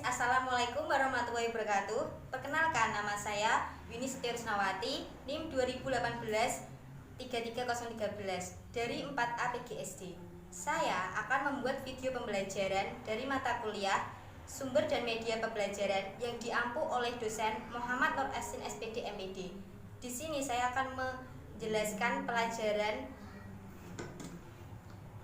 Assalamualaikum warahmatullahi wabarakatuh. Perkenalkan, nama saya Yuni Setiarusnawati, NIM 2018 33013 dari 4A PGSD. Saya akan membuat video pembelajaran dari mata kuliah Sumber dan Media Pembelajaran yang diampu oleh dosen Muhammad Nur Asin SPD MPD. Di sini saya akan menjelaskan pelajaran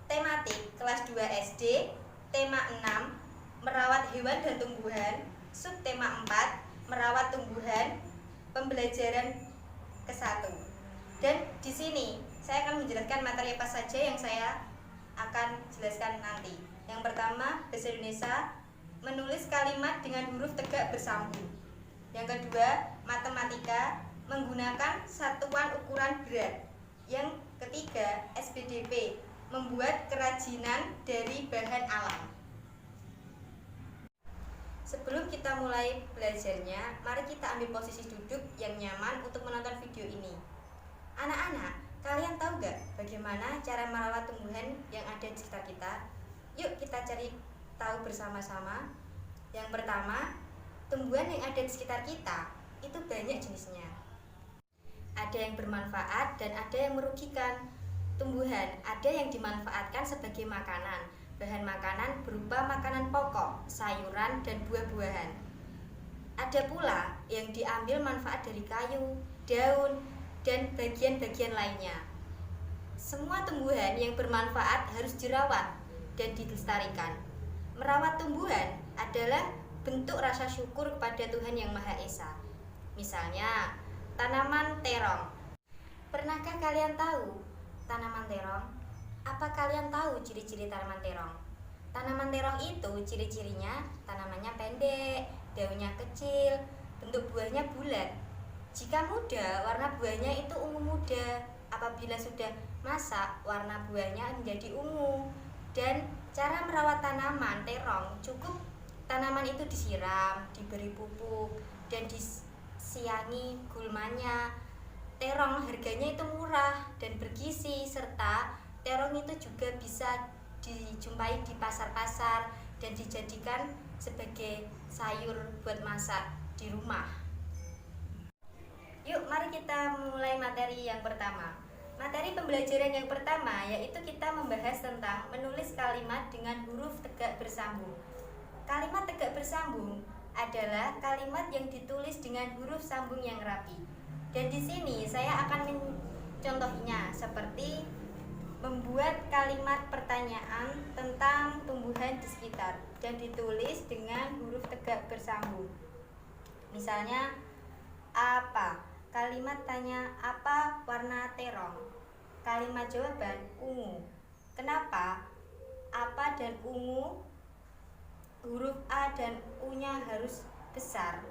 tematik kelas 2 SD, tema 6 merawat hewan dan tumbuhan, subtema 4 merawat tumbuhan, pembelajaran ke-1. Dan di sini saya akan menjelaskan materi apa saja yang saya akan jelaskan nanti. Yang pertama, bahasa Indonesia, menulis kalimat dengan huruf tegak bersambung. Yang kedua, matematika, menggunakan satuan ukuran berat. Yang ketiga, SPDP, membuat kerajinan dari bahan alam. Sebelum kita mulai belajarnya, mari kita ambil posisi duduk yang nyaman untuk menonton video ini. Anak-anak, kalian tahu gak bagaimana cara merawat tumbuhan yang ada di sekitar kita? Yuk kita cari tahu bersama-sama. Yang pertama, tumbuhan yang ada di sekitar kita itu banyak jenisnya. Ada yang bermanfaat dan ada yang merugikan. Tumbuhan ada yang dimanfaatkan sebagai makanan. Bahan makanan berupa makanan pokok, sayuran, dan buah-buahan. Ada pula yang diambil manfaat dari kayu, daun, dan bagian-bagian lainnya. Semua tumbuhan yang bermanfaat harus dirawat dan dilestarikan. Merawat tumbuhan adalah bentuk rasa syukur kepada Tuhan Yang Maha Esa. Misalnya, tanaman terong. Pernahkah kalian tahu tanaman terong? Apa kalian tahu ciri-ciri tanaman terong? Tanaman terong itu ciri-cirinya tanamannya pendek, daunnya kecil, bentuk buahnya bulat. Jika muda, warna buahnya itu ungu muda. Apabila sudah masak, warna buahnya menjadi ungu. Dan cara merawat tanaman terong, cukup tanaman itu disiram, diberi pupuk, dan disiangi gulmanya. Terong harganya itu murah dan bergizi, serta terong itu juga bisa dijumpai di pasar-pasar dan dijadikan sebagai sayur buat masak di rumah. Yuk, mari kita mulai materi yang pertama. Materi pembelajaran yang pertama yaitu kita membahas tentang menulis kalimat dengan huruf tegak bersambung. Kalimat tegak bersambung adalah kalimat yang ditulis dengan huruf sambung yang rapi. Dan di sini saya akan mencontohnya seperti membuat kalimat pertanyaan tentang tumbuhan di sekitar dan ditulis dengan huruf tegak bersambung. Misalnya, apa? Kalimat tanya, apa warna terong? Kalimat jawaban, ungu. Kenapa? Apa dan ungu, huruf A dan U-nya harus besar?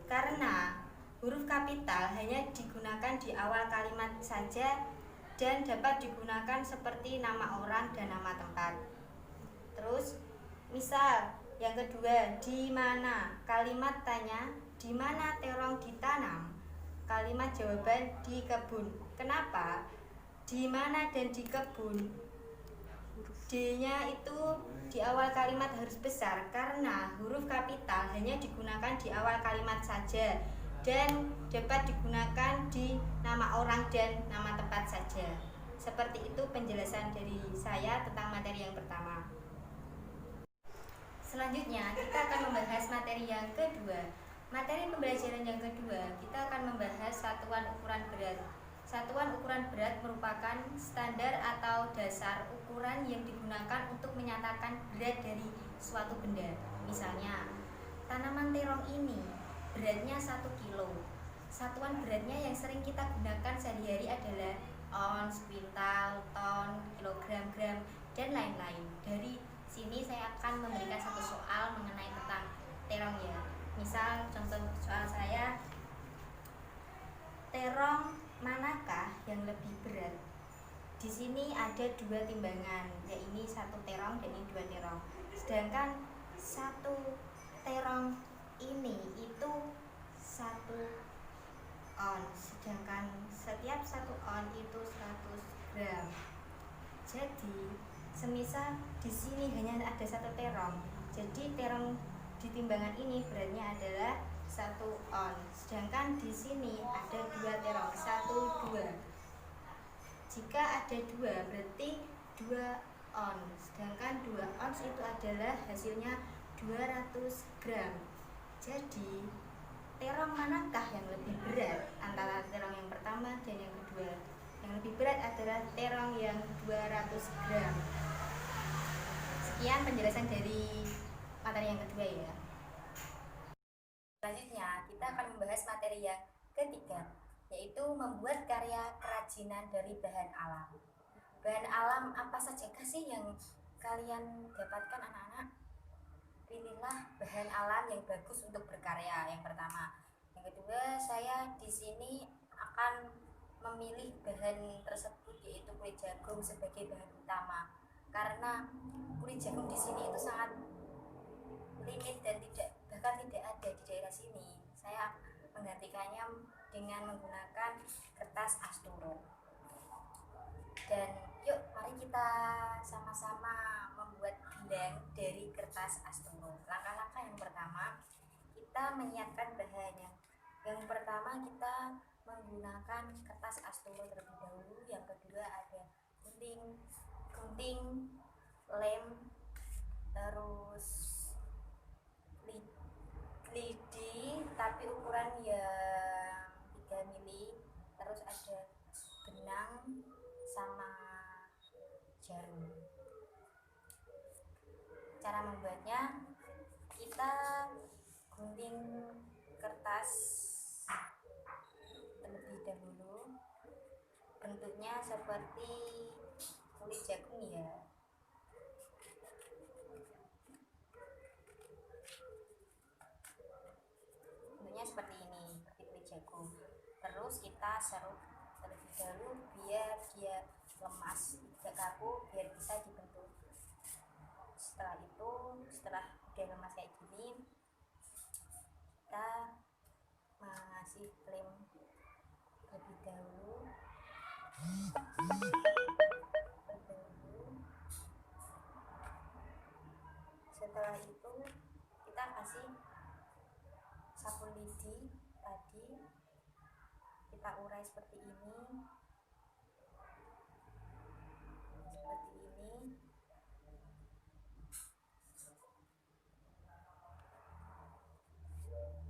Karena huruf kapital hanya digunakan di awal kalimat saja dan dapat digunakan seperti nama orang dan nama tempat. Terus, misal yang kedua, di mana? Kalimat tanya, di mana terong ditanam? Kalimat jawaban, di kebun. Kenapa? Di mana dan di kebun? D-nya itu di awal kalimat harus besar karena huruf kapital hanya digunakan di awal kalimat saja dan dapat digunakan di nama orang dan nama tempat saja. Seperti itu penjelasan dari saya tentang materi yang pertama. Selanjutnya kita akan membahas materi yang kedua. Materi pembelajaran yang kedua kita akan membahas satuan ukuran berat. Satuan ukuran berat merupakan standar atau dasar ukuran yang digunakan untuk menyatakan berat dari suatu benda. Misalnya, tanaman terong ini beratnya 1 kilo. Satuan beratnya yang sering kita gunakan sehari-hari adalah ons, kuintal, ton, kilogram, gram, dan lain-lain. Dari sini saya akan memberikan satu soal mengenai tentang terong ya. Misal contoh soal saya, terong manakah yang lebih berat? Di sini ada 2 timbangan, yaitu 1 terong dan ini 2 terong. Sedangkan 1 terong ini itu 1 on, sedangkan setiap 1 on itu 100 gram. Jadi, semisal di sini hanya ada 1 terong, jadi terong di timbangan ini beratnya adalah 1 on. Sedangkan di sini ada 2 terong, 1, 2. Jika ada 2 berarti 2 on. Sedangkan 2 ons itu adalah hasilnya 200 gram. Jadi terong manakah yang lebih berat antara terong yang pertama dan yang kedua? Yang lebih berat adalah terong yang 200 gram. Sekian penjelasan dari materi yang kedua ya. Selanjutnya kita akan membahas materi yang ketiga, yaitu membuat karya kerajinan dari bahan alam. Bahan alam apa saja sih yang kalian dapatkan anak-anak? Pilihlah bahan alam yang bagus untuk berkarya. Yang pertama. Yang kedua, saya di sini akan memilih bahan tersebut yaitu kulit jagung sebagai bahan utama. Karena kulit jagung di sini itu sangat limit dan bahkan tidak ada di daerah sini. Saya menggantikannya dengan menggunakan kertas asturo. Dan yuk mari kita sama-sama membuat gelang dari kertas asturo. Langkah-langkah yang pertama, kita menyiapkan bahannya. Yang pertama kita menggunakan kertas asturo terlebih dahulu. Yang kedua ada gunting, lem, terus lidi tapi ukuran yang 3 mili, terus ada benang sama jarum. Cara membuatnya, kita gunting kertas terlebih dahulu, bentuknya seperti kulit jagung ya. Bentuknya seperti ini, seperti kulit jagung. Terus kita serut terlebih dahulu biar dia lemas, tidak kaku, biar bisa dibentuk. Setelah itu, setelah udah lemas kayak gini, kita mengasih lem terlebih dahulu. Setelah itu kita kasih sapu lidi tadi, kita urai seperti ini,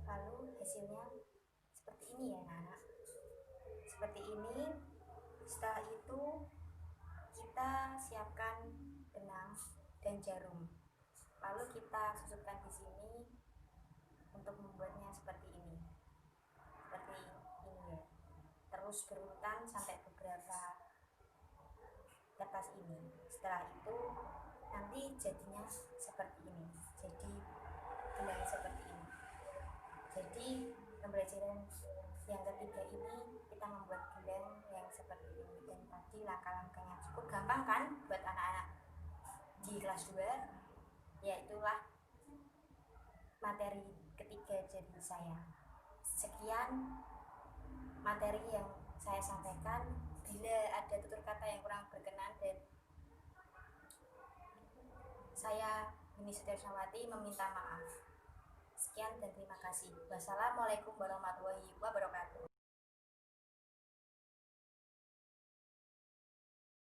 lalu hasilnya seperti ini ya anak, seperti ini. Setelah itu kita siapkan benang dan jarum, lalu kita susutkan di sini untuk membuatnya seperti ini ya, terus berurutan sampai beberapa kertas ini. Setelah itu nanti jadinya seperti ini, jadi gelang seperti ini. Jadi pembelajaran yang ketiga ini kita membuat gelang yang seperti ini, dan tadi langkah-langkahnya cukup gampang kan buat anak-anak di kelas 2. Yaitulah materi ketiga dari saya. Sekian materi yang saya sampaikan. Bila ada tutur kata yang kurang berkenan, dan saya Yuni Setiawati meminta maaf. Sekian dan terima kasih. Wassalamualaikum warahmatullahi wabarakatuh.